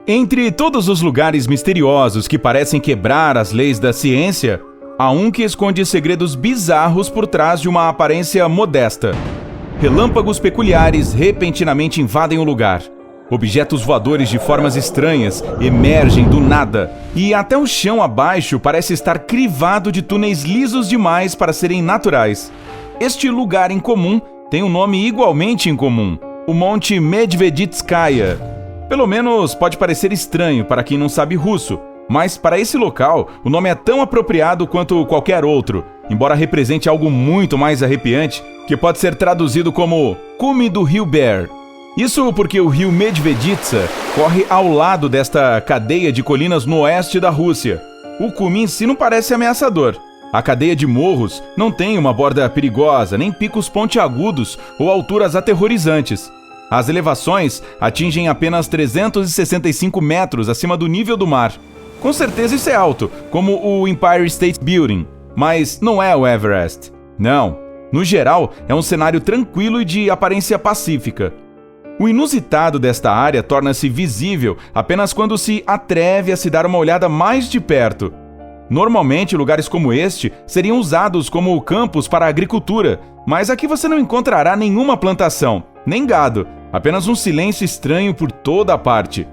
Entre todos os lugares misteriosos que parecem quebrar as leis da ciência, há um que esconde segredos bizarros por trás de uma aparência modesta. Relâmpagos peculiares repentinamente invadem o lugar. Objetos voadores de formas estranhas emergem do nada, e até o chão abaixo parece estar crivado de túneis lisos demais para serem naturais. Este lugar incomum tem um nome igualmente incomum: o Monte Medveditskaya. Pelo menos pode parecer estranho para quem não sabe russo, mas para esse local o nome é tão apropriado quanto qualquer outro, embora represente algo muito mais arrepiante, que pode ser traduzido como Cume do Rio Ber. Isso porque o rio Medveditsa corre ao lado desta cadeia de colinas no oeste da Rússia. O cume em si não parece ameaçador. A cadeia de morros não tem uma borda perigosa, nem picos pontiagudos ou alturas aterrorizantes. As elevações atingem apenas 365 metros acima do nível do mar. Com certeza isso é alto, como o Empire State Building, mas não é o Everest. Não. No geral, é um cenário tranquilo e de aparência pacífica. O inusitado desta área torna-se visível apenas quando se atreve a se dar uma olhada mais de perto. Normalmente, lugares como este seriam usados como campos para a agricultura, mas aqui você não encontrará nenhuma plantação, nem gado, apenas um silêncio estranho por toda a parte.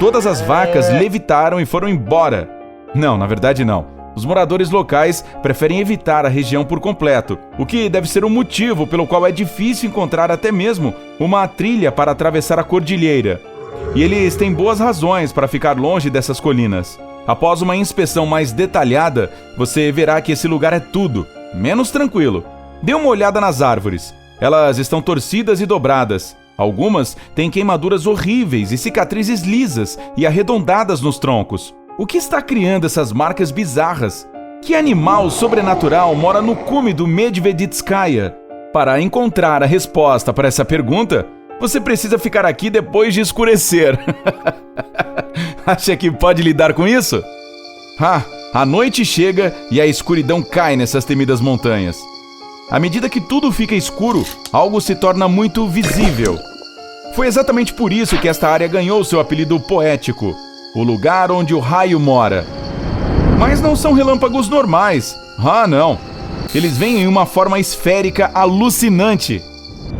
Todas as vacas levitaram e foram embora. Não, na verdade não. Os moradores locais preferem evitar a região por completo, o que deve ser o motivo pelo qual é difícil encontrar até mesmo uma trilha para atravessar a cordilheira. E eles têm boas razões para ficar longe dessas colinas. Após uma inspeção mais detalhada, você verá que esse lugar é tudo, menos tranquilo. Dê uma olhada nas árvores. Elas estão torcidas e dobradas. Algumas têm queimaduras horríveis e cicatrizes lisas e arredondadas nos troncos. O que está criando essas marcas bizarras? Que animal sobrenatural mora no cume do Medveditskaya? Para encontrar a resposta para essa pergunta, você precisa ficar aqui depois de escurecer. Acha que pode lidar com isso? A noite chega e a escuridão cai nessas temidas montanhas. À medida que tudo fica escuro, algo se torna muito visível. Foi exatamente por isso que esta área ganhou seu apelido poético, o lugar onde o raio mora. Mas não são relâmpagos normais. Não. Eles vêm em uma forma esférica alucinante.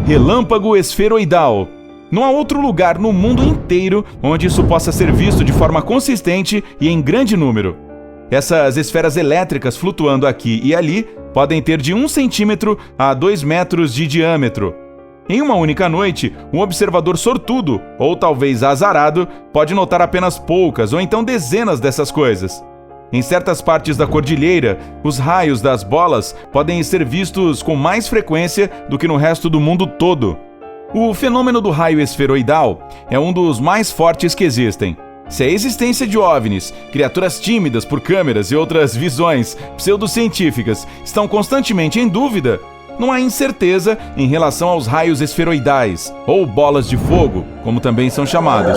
Relâmpago esferoidal. Não há outro lugar no mundo inteiro onde isso possa ser visto de forma consistente e em grande número. Essas esferas elétricas flutuando aqui e ali podem ter de 1 centímetro a 2 metros de diâmetro. Em uma única noite, um observador sortudo, ou talvez azarado, pode notar apenas poucas ou então dezenas dessas coisas. Em certas partes da cordilheira, os raios das bolas podem ser vistos com mais frequência do que no resto do mundo todo. O fenômeno do raio esferoidal é um dos mais fortes que existem. Se a existência de OVNIs, criaturas tímidas por câmeras e outras visões pseudocientíficas estão constantemente em dúvida, não há incerteza em relação aos raios esferoidais, ou bolas de fogo, como também são chamados.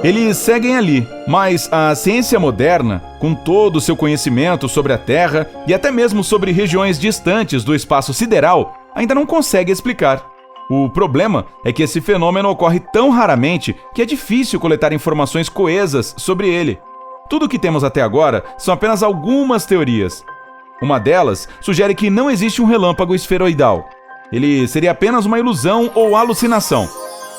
Eles seguem ali, mas a ciência moderna, com todo o seu conhecimento sobre a Terra e até mesmo sobre regiões distantes do espaço sideral, ainda não consegue explicar. O problema é que esse fenômeno ocorre tão raramente que é difícil coletar informações coesas sobre ele. Tudo o que temos até agora são apenas algumas teorias. Uma delas sugere que não existe um relâmpago esferoidal. Ele seria apenas uma ilusão ou alucinação,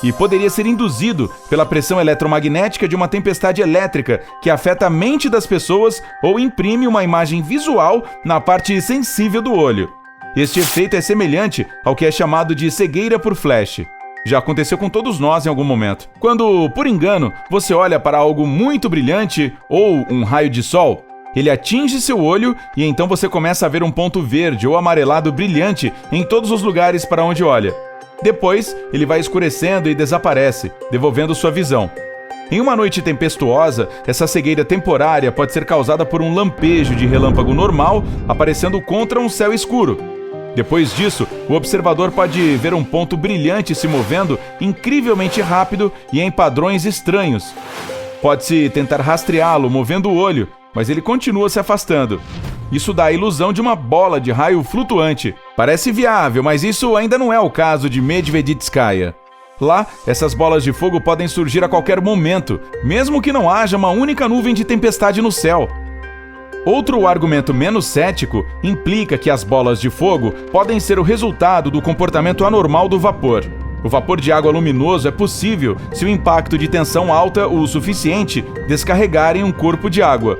e poderia ser induzido pela pressão eletromagnética de uma tempestade elétrica que afeta a mente das pessoas ou imprime uma imagem visual na parte sensível do olho. Este efeito é semelhante ao que é chamado de cegueira por flash. Já aconteceu com todos nós em algum momento. Quando, por engano, você olha para algo muito brilhante ou um raio de sol, ele atinge seu olho e então você começa a ver um ponto verde ou amarelado brilhante em todos os lugares para onde olha. Depois, ele vai escurecendo e desaparece, devolvendo sua visão. Em uma noite tempestuosa, essa cegueira temporária pode ser causada por um lampejo de relâmpago normal aparecendo contra um céu escuro. Depois disso, o observador pode ver um ponto brilhante se movendo incrivelmente rápido e em padrões estranhos. Pode-se tentar rastreá-lo movendo o olho, mas ele continua se afastando. Isso dá a ilusão de uma bola de raio flutuante. Parece viável, mas isso ainda não é o caso de Medveditskaya. Lá, essas bolas de fogo podem surgir a qualquer momento, mesmo que não haja uma única nuvem de tempestade no céu. Outro argumento menos cético implica que as bolas de fogo podem ser o resultado do comportamento anormal do vapor. O vapor de água luminoso é possível se o impacto de tensão alta o suficiente descarregar em um corpo de água.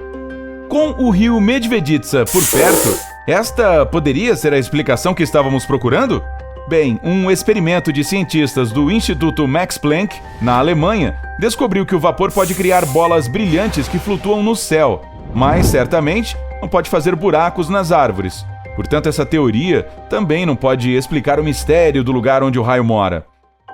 Com o rio Medveditsa por perto, esta poderia ser a explicação que estávamos procurando? Bem, um experimento de cientistas do Instituto Max Planck, na Alemanha, descobriu que o vapor pode criar bolas brilhantes que flutuam no céu, mas certamente não pode fazer buracos nas árvores. Portanto, essa teoria também não pode explicar o mistério do lugar onde o raio mora.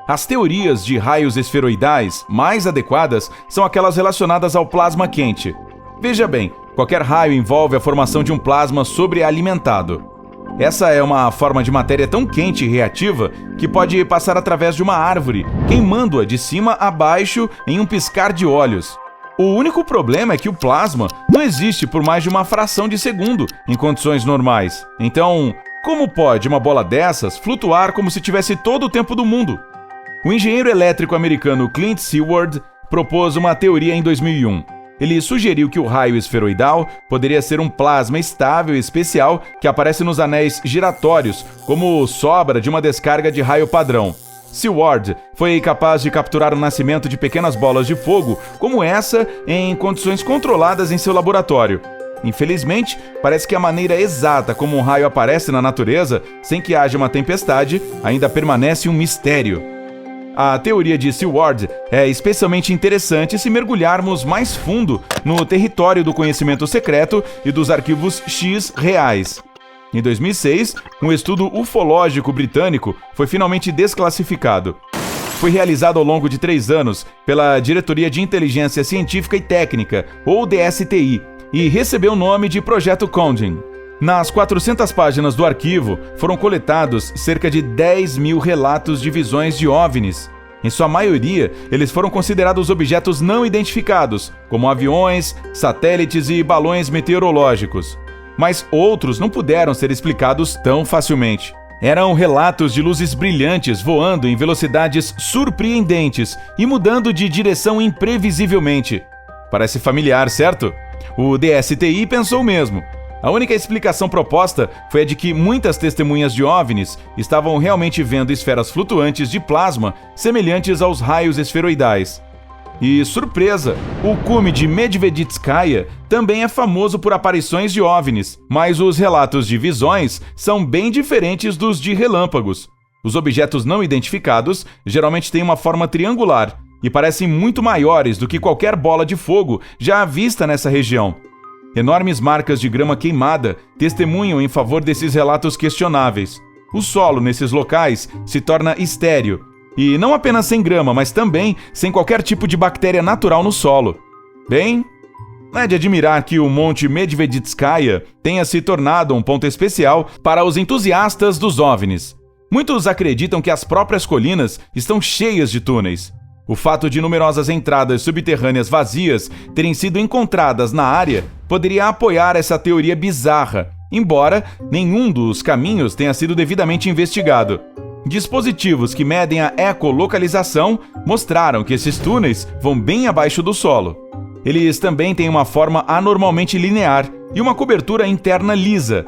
As teorias de raios esferoidais mais adequadas são aquelas relacionadas ao plasma quente. Veja bem, qualquer raio envolve a formação de um plasma sobrealimentado. Essa é uma forma de matéria tão quente e reativa que pode passar através de uma árvore, queimando-a de cima a baixo em um piscar de olhos. O único problema é que o plasma não existe por mais de uma fração de segundo em condições normais. Então, como pode uma bola dessas flutuar como se tivesse todo o tempo do mundo? O engenheiro elétrico americano Clint Seward propôs uma teoria em 2001. Ele sugeriu que o raio esferoidal poderia ser um plasma estável e especial que aparece nos anéis giratórios, como sobra de uma descarga de raio padrão. Seward foi capaz de capturar o nascimento de pequenas bolas de fogo como essa em condições controladas em seu laboratório. Infelizmente, parece que a maneira exata como um raio aparece na natureza, sem que haja uma tempestade, ainda permanece um mistério. A teoria de Seward é especialmente interessante se mergulharmos mais fundo no território do conhecimento secreto e dos arquivos X reais. Em 2006, um estudo ufológico britânico foi finalmente desclassificado. Foi realizado ao longo de 3 anos pela Diretoria de Inteligência Científica e Técnica, ou DSTI, e recebeu o nome de Projeto Condon. Nas 400 páginas do arquivo, foram coletados cerca de 10 mil relatos de visões de OVNIs. Em sua maioria, eles foram considerados objetos não identificados, como aviões, satélites e balões meteorológicos. Mas outros não puderam ser explicados tão facilmente. Eram relatos de luzes brilhantes voando em velocidades surpreendentes e mudando de direção imprevisivelmente. Parece familiar, certo? O DSTI pensou o mesmo. A única explicação proposta foi a de que muitas testemunhas de OVNIs estavam realmente vendo esferas flutuantes de plasma semelhantes aos raios esferoidais. E, surpresa, o cume de Medveditskaya também é famoso por aparições de OVNIs, mas os relatos de visões são bem diferentes dos de relâmpagos. Os objetos não identificados geralmente têm uma forma triangular e parecem muito maiores do que qualquer bola de fogo já vista nessa região. Enormes marcas de grama queimada testemunham em favor desses relatos questionáveis. O solo nesses locais se torna estéril, e não apenas sem grama, mas também sem qualquer tipo de bactéria natural no solo. Bem, não é de admirar que o Monte Medveditskaya tenha se tornado um ponto especial para os entusiastas dos OVNIs. Muitos acreditam que as próprias colinas estão cheias de túneis. O fato de numerosas entradas subterrâneas vazias terem sido encontradas na área poderia apoiar essa teoria bizarra, embora nenhum dos caminhos tenha sido devidamente investigado. Dispositivos que medem a ecolocalização mostraram que esses túneis vão bem abaixo do solo. Eles também têm uma forma anormalmente linear e uma cobertura interna lisa.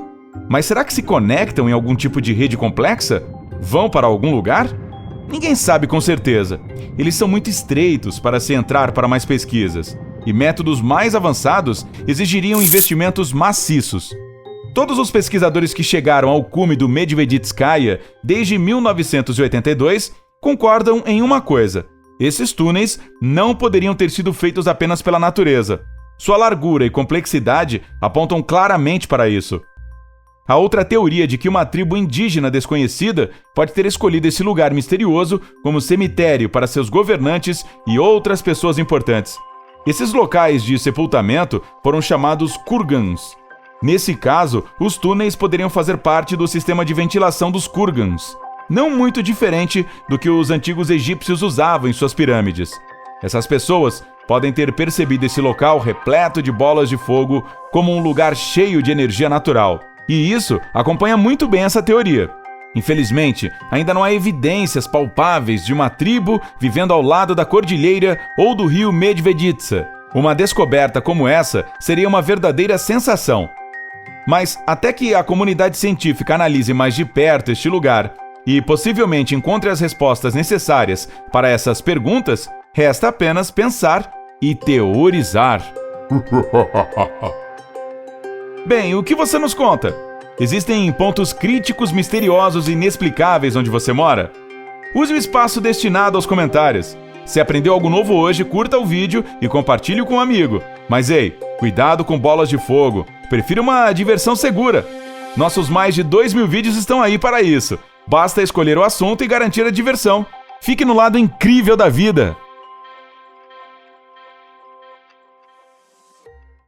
Mas será que se conectam em algum tipo de rede complexa? Vão para algum lugar? Ninguém sabe com certeza. Eles são muito estreitos para se entrar para mais pesquisas, e métodos mais avançados exigiriam investimentos maciços. Todos os pesquisadores que chegaram ao cume do Medveditskaya desde 1982 concordam em uma coisa: esses túneis não poderiam ter sido feitos apenas pela natureza. Sua largura e complexidade apontam claramente para isso. A outra teoria de que uma tribo indígena desconhecida pode ter escolhido esse lugar misterioso como cemitério para seus governantes e outras pessoas importantes. Esses locais de sepultamento foram chamados kurgans. Nesse caso, os túneis poderiam fazer parte do sistema de ventilação dos kurgans, não muito diferente do que os antigos egípcios usavam em suas pirâmides. Essas pessoas podem ter percebido esse local repleto de bolas de fogo como um lugar cheio de energia natural. E isso acompanha muito bem essa teoria. Infelizmente, ainda não há evidências palpáveis de uma tribo vivendo ao lado da cordilheira ou do rio Medveditsa. Uma descoberta como essa seria uma verdadeira sensação. Mas até que a comunidade científica analise mais de perto este lugar e possivelmente encontre as respostas necessárias para essas perguntas, resta apenas pensar e teorizar. Bem, o que você nos conta? Existem pontos críticos, misteriosos e inexplicáveis onde você mora? Use o espaço destinado aos comentários. Se aprendeu algo novo hoje, curta o vídeo e compartilhe com um amigo. Mas ei, cuidado com bolas de fogo. Prefira uma diversão segura. Nossos mais de 2.000 vídeos estão aí para isso. Basta escolher o assunto e garantir a diversão. Fique no lado incrível da vida.